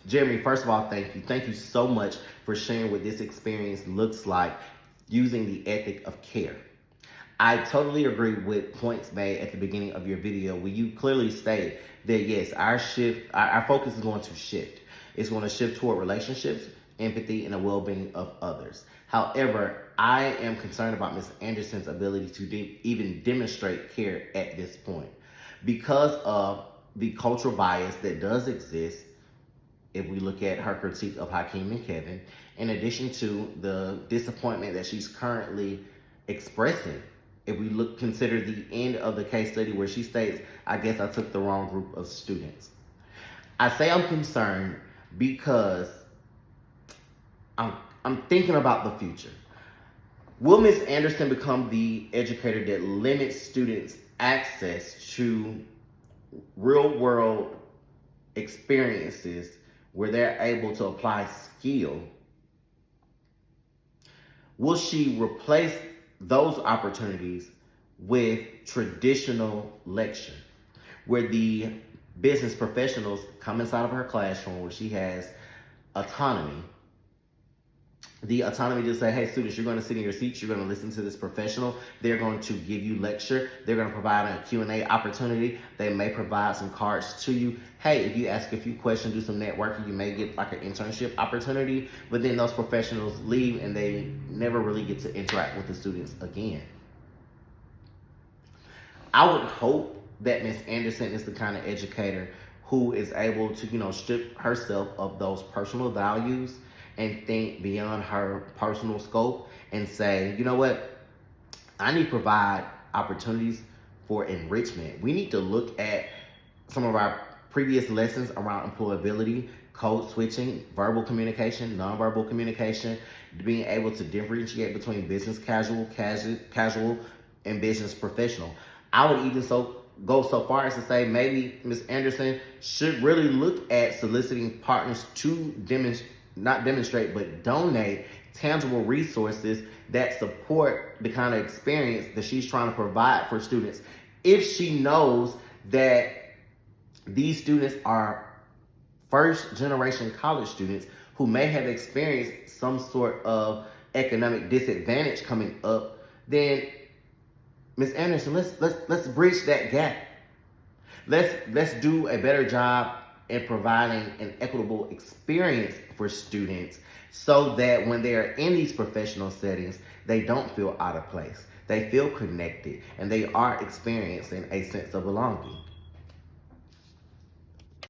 Jeremy, first of all, thank you. Thank you so much for sharing what this experience looks like using the ethic of care. I totally agree with points made at the beginning of your video where you clearly state that yes, our focus is going to shift. It's going to shift toward relationships, empathy, and the well-being of others. However, I am concerned about Ms. Anderson's ability to even demonstrate care at this point because of the cultural bias that does exist. If we look at her critique of Hakeem and Kevin, in addition to the disappointment that she's currently expressing, if we consider the end of the case study where she states, I guess I took the wrong group of students. I say I'm concerned because I'm thinking about the future. Will Ms. Anderson become the educator that limits students' access to real-world experiences where they're able to apply skill? Will she replace those opportunities with traditional lecture, where the business professionals come inside of her classroom where she has autonomy? The autonomy to say, hey, students, you're going to sit in your seats. You're going to listen to this professional. They're going to give you lecture. They're going to provide a Q&A opportunity. They may provide some cards to you. Hey, if you ask a few questions, do some networking, you may get like an internship opportunity. But then those professionals leave and they never really get to interact with the students again. I would hope that Ms. Anderson is the kind of educator who is able to, strip herself of those personal values and think beyond her personal scope and say, you know what, I need to provide opportunities for enrichment. We need to look at some of our previous lessons around employability, code switching, verbal communication, nonverbal communication, being able to differentiate between business casual, and business professional. I would even go so far as to say maybe Ms. Anderson should really look at soliciting partners to not demonstrate, but donate tangible resources that support the kind of experience that she's trying to provide for students. If she knows that these students are first generation college students who may have experienced some sort of economic disadvantage coming up, then Ms. Anderson, let's bridge that gap. Let's do a better job in providing an equitable experience for students so that when they are in these professional settings, they don't feel out of place. They feel connected and they are experiencing a sense of belonging.